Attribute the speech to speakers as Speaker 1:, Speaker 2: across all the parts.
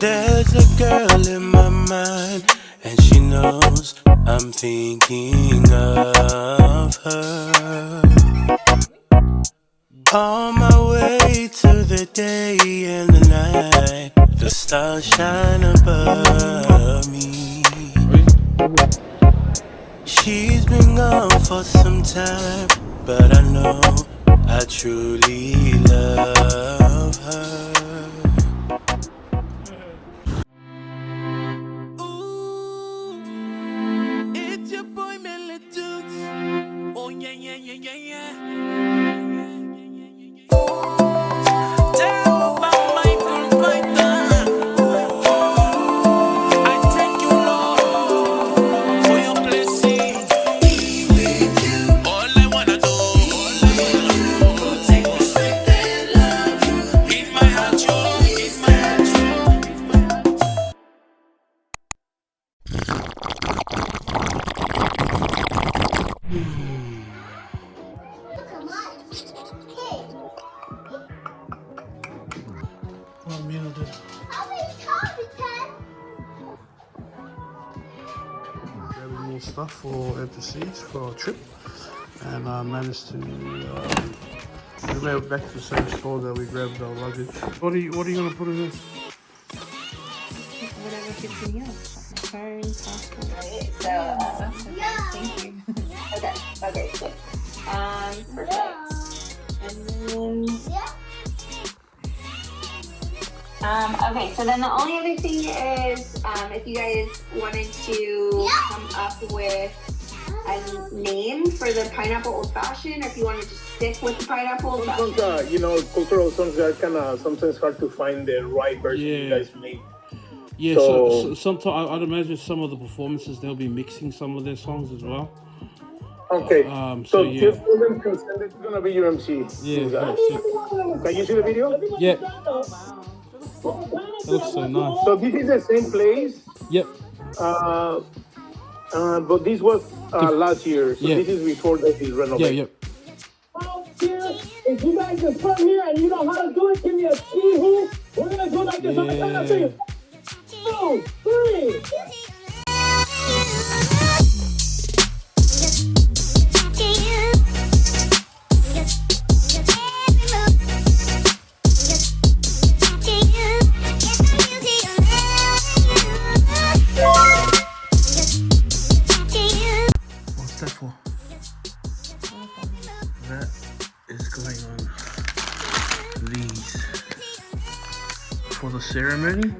Speaker 1: There's a girl in my mind, and she knows I'm thinking of her. On my way to the day and the night, the stars shine above me. She's been gone for some time, but I know I truly love her. Ooh, it's your boy Meleh. Oh yeah, yeah, yeah, yeah, yeah. Grabbing more stuff for overseas for our trip, and I managed to we went back to the same store that we grabbed our luggage. What are you gonna put in this?
Speaker 2: Whatever fits in here. My phone, passport.
Speaker 3: Right, so
Speaker 2: That's okay. Thank you.
Speaker 3: okay, cool. Perfect. And then okay, so then the only other thing is if you guys wanted to come up with a name for the pineapple old fashioned, or if you wanted to stick with the pineapple old fashioned.
Speaker 4: You know, cultural songs are kind of sometimes hard to find the right version you guys made.
Speaker 5: Yeah, so sometimes I'd imagine some of the performances they'll be mixing some of their songs as well.
Speaker 4: Okay,
Speaker 5: so yeah.
Speaker 4: just for them to send it's gonna be your MC.
Speaker 5: Yeah,
Speaker 4: Can you see the video?
Speaker 5: Yeah. That looks so nice.
Speaker 4: So this is the same place.
Speaker 5: Yep.
Speaker 4: But this was last year, so this is before that is renovated.
Speaker 5: Yeah, yep.
Speaker 6: If you guys are from here and you know how to do it, give me a T-hoo. We're gonna do like this on the count of 3. 2, 3.
Speaker 5: What's that for? That is going on these for the ceremony.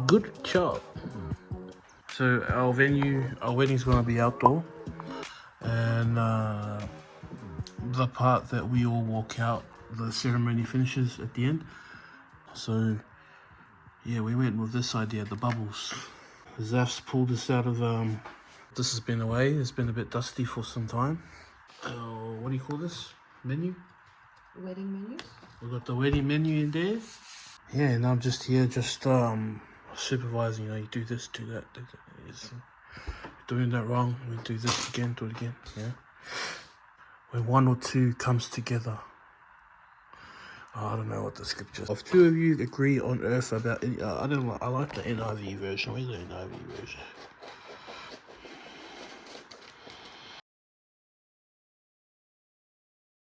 Speaker 5: Good job. So our wedding's gonna be outdoor, and the part that we all walk out, the ceremony finishes at the end. So yeah, we went with this idea, the bubbles. Zaf's pulled this out of this has been away. It's been a bit dusty for some time. What do you call this? Menu?
Speaker 2: Wedding menus?
Speaker 5: We've got the wedding menu in there. Yeah, and I'm just here, supervising. You know, you do this, do that, do that. It's doing that wrong, we do this again, do it again. Yeah. When one or two comes together. I don't know what the scripture is. If two of you agree on earth about any, I like the NIV version. Where's the NIV version?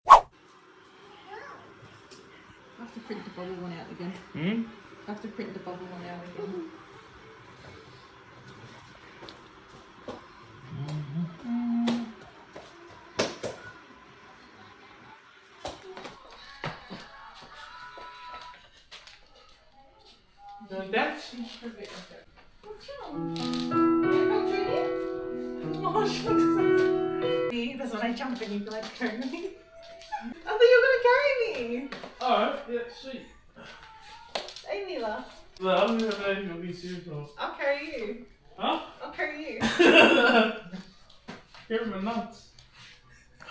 Speaker 2: I have to print the bubble one out again. I have to print the bubble one out again.
Speaker 5: Doing that?
Speaker 2: That's when I jump in, you'd be like, carry me. I thought you were going to carry me.
Speaker 5: Alright, yeah, sweet.
Speaker 2: Hey, Mila.
Speaker 5: No, I'm not even gonna be serious though.
Speaker 2: I'll carry you.
Speaker 5: Huh?
Speaker 2: I'll carry you.
Speaker 5: Carry my nuts.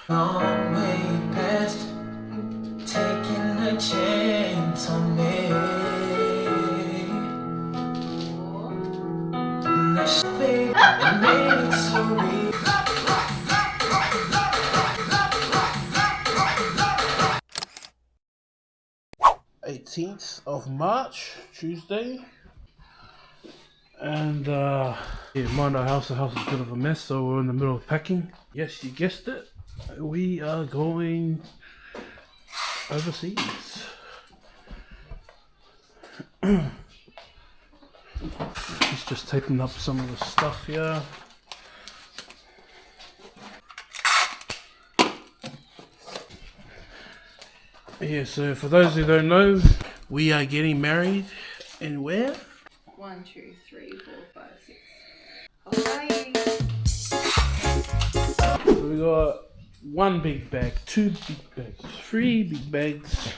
Speaker 1: Long way past, taking a chance on me.
Speaker 5: 18th of March, Tuesday. And yeah, mind our house. The house is a bit of a mess, so we're in the middle of packing. Yes, you guessed it. We are going overseas. He's just taping up some of the stuff here. Yeah, so for those who don't know, we are getting married in where?
Speaker 2: 1, 2, 3, 4, 5, 6. Hawaii.
Speaker 5: So we got 1 big bag, 2 big bags, 3 big bags.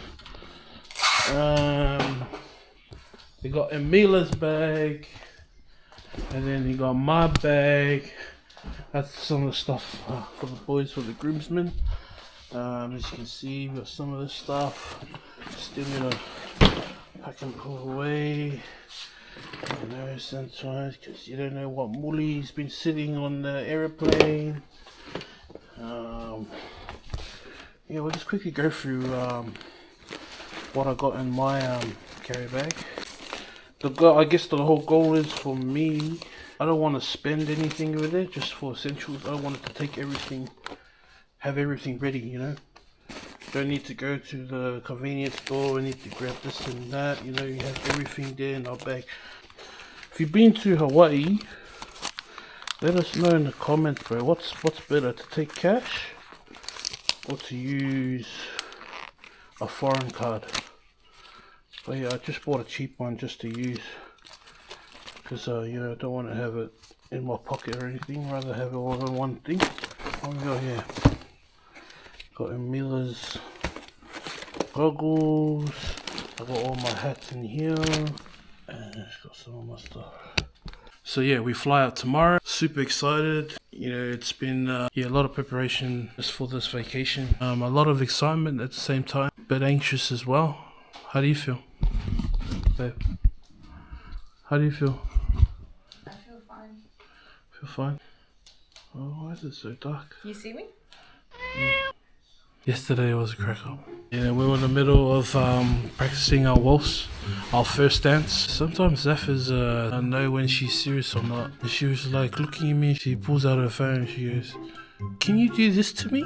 Speaker 5: They got Mileh's bag, and then you got my bag. That's some of the stuff for the boys, for the groomsmen. As you can see, we got some of this stuff. Still gonna pack and pull away. You know, sometimes because you don't know what Mileh's been sitting on the aeroplane. Yeah, we'll just quickly go through what I got in my carry bag. I guess the whole goal is for me, I don't want to spend anything with it, just for essentials. I wanted to take everything, have everything ready, you know. Don't need to go to the convenience store, I need to grab this and that, you know, you have everything there in our bag. If you've been to Hawaii, let us know in the comments, bro, what's better, to take cash or to use a foreign card. But yeah, I just bought a cheap one just to use, because you know, I don't want to have it in my pocket or anything, rather have it all in one thing. What we got here? Got Mileh's goggles. I got all my hats in here, and it's got some of my stuff. So yeah, we fly out tomorrow. Super excited. You know, it's been yeah, a lot of preparation just for this vacation. A lot of excitement at the same time, but anxious as well. How do you feel, babe? How do you feel?
Speaker 2: I feel fine.
Speaker 5: Feel fine? Oh, why is it so dark?
Speaker 2: You see me?
Speaker 5: Yesterday was a cracker. Yeah, we were in the middle of practicing our waltz, our first dance. Sometimes Zephyrs I know when she's serious or not. And she was like looking at me, she pulls out her phone and she goes, "Can you do this to me?"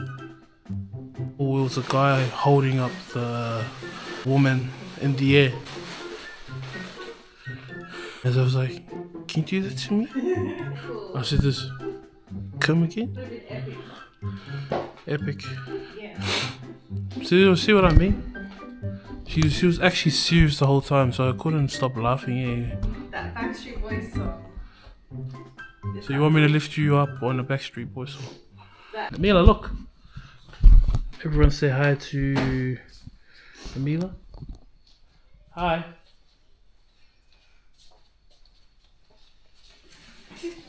Speaker 5: Or it was a guy holding up the woman in the air. As I was like, "Can you do that to me?" I said this, "Come again?" Epic.
Speaker 2: Yeah.
Speaker 5: See what I mean? She was actually serious the whole time, so I couldn't stop laughing. Yeah.
Speaker 2: That Backstreet Boys song.
Speaker 5: So you want me to lift you up on the Backstreet Boys song? Mileh, look. Everyone say hi to Mileh. Hi.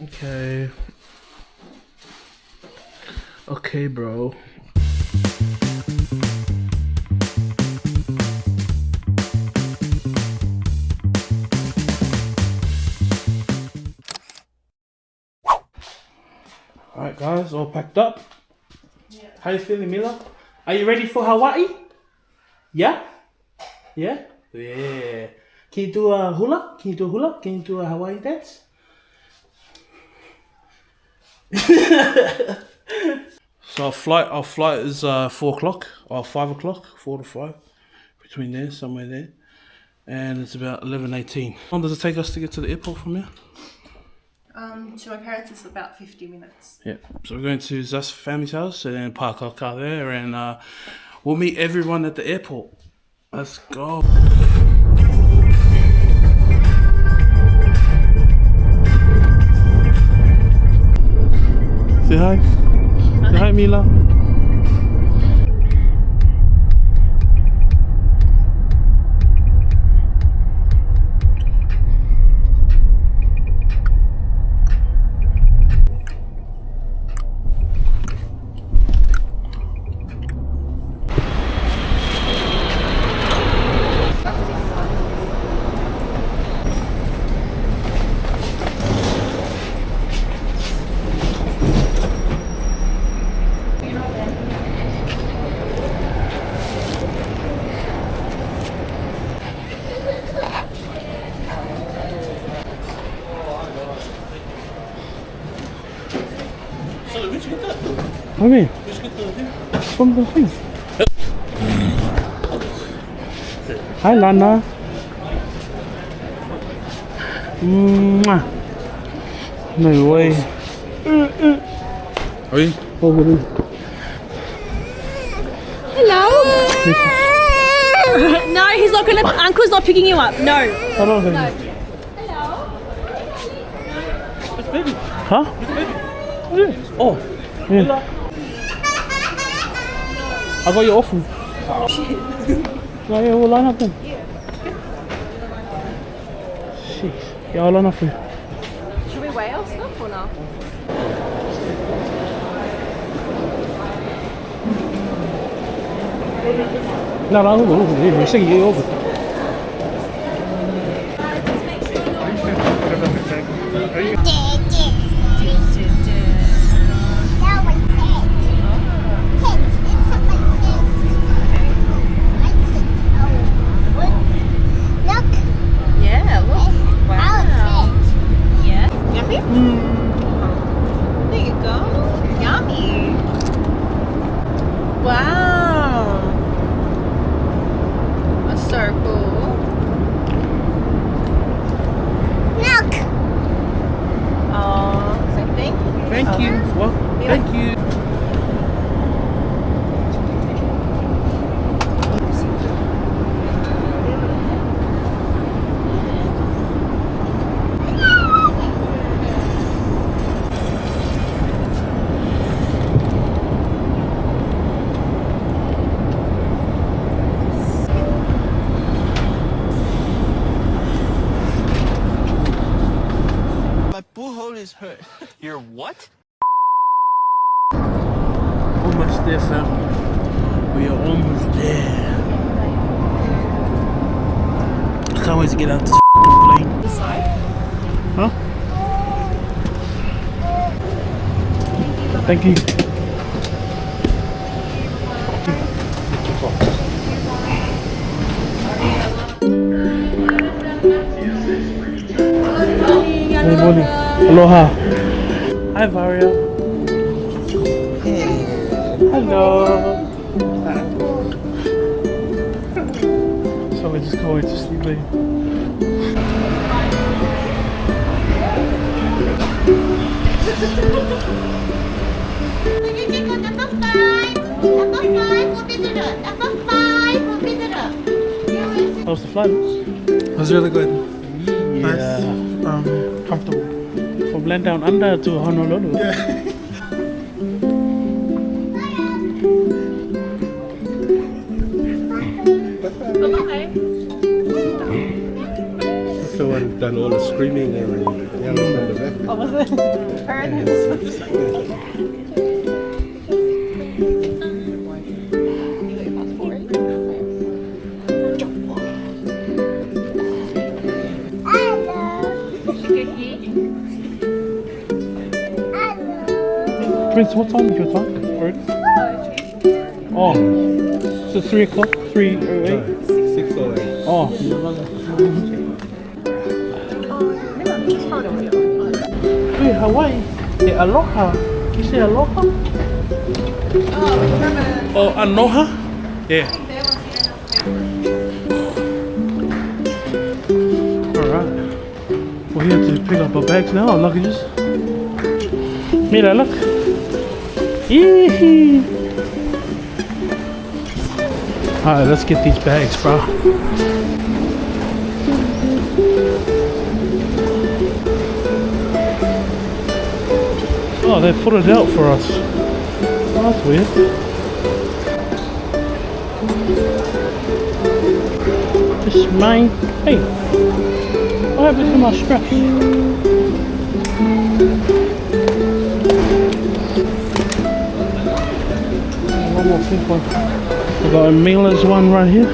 Speaker 5: Okay. Okay, bro. Alright guys, all packed up.
Speaker 2: Yeah.
Speaker 5: How you feeling, Mileh? Are you ready for Hawaii? Yeah? Yeah? Yeah. Can you do a hula? Can you do a hula? Can you do a Hawaii dance? So our flight is 4 o'clock or 5 o'clock, 4 to 5, between there, somewhere there, and it's about 11:18. How long does it take us to get to the airport from here?
Speaker 2: To my parents it's about 50 minutes.
Speaker 5: Yeah. So we're going to Zas family's house and then park our car there, and we'll meet everyone at the airport. Let's go. Say hi. Say hi, Mileh.
Speaker 1: Okay. From the thing. Hi, Lana. Mwah. No way.
Speaker 5: Oui.
Speaker 1: Over there.
Speaker 7: Hello. No, he's not gonna. Uncle's not picking you up. No.
Speaker 1: Hello.
Speaker 7: No.
Speaker 1: Huh? Oh. Yeah. I got your offer. No, yeah, we'll line up then. Jeez. Yeah, I'll line up for you.
Speaker 7: Should we weigh our stuff or not?
Speaker 1: No, we're saying you over.
Speaker 7: Yeah, look. Wow. Yeah. Yummy? There you go. Yummy. Wow. That's so cool. Oh, so thank you.
Speaker 1: Thank you. Well, thank you.
Speaker 8: My bullhole is hurt. Your what?
Speaker 1: Almost there, fam. We are almost there. I can't wait to get out this plane. Huh? Thank you. Good morning. Aloha. Hi, Varia. Hello. So we're just going to sleep late. How's the flight?
Speaker 5: It was really good.
Speaker 1: Yeah.
Speaker 5: Comfortable.
Speaker 1: From land down under to Honolulu.
Speaker 9: That's the one done all the screaming and yelling at the back.
Speaker 7: Oh, was it?
Speaker 1: Prince, what time is your time? Oh, so 3 o'clock? 3:08?
Speaker 9: 6:08.
Speaker 1: Oh. Hey, Hawaii. Hey, aloha. You say aloha? Oh, aloha? Yeah. Alright. We're here to pick up our bags now, our luggages. Mira, look. Yee-hee. Alright, let's get these bags, bro. Oh, they put it out for us. Oh, that's weird. This is mine. Hey, what happened to my straps? One more pink one. We got a Mileh's one right here.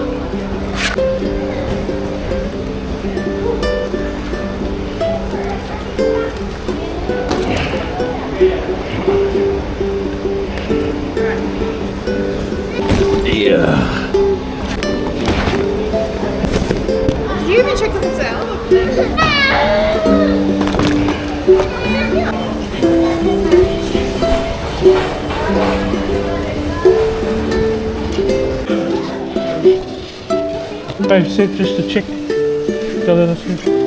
Speaker 1: Yeah.
Speaker 7: Did you even check if it's out?
Speaker 1: I said just to check. Don't let us know.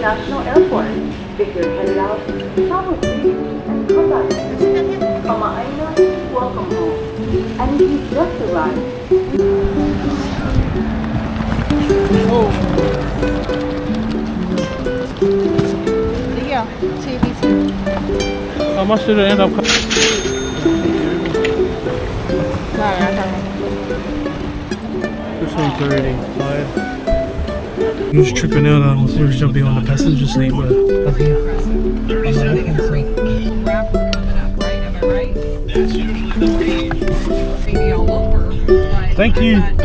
Speaker 10: International Airport. If you're headed out, travel safely and come back. Hawaiin, welcome home. And if you just arrived,
Speaker 7: Yeah, TBT.
Speaker 1: How much did it end up costing? This one's already tired. I'm just tripping out. I was jumping on the passenger seat, but up here. Thank you.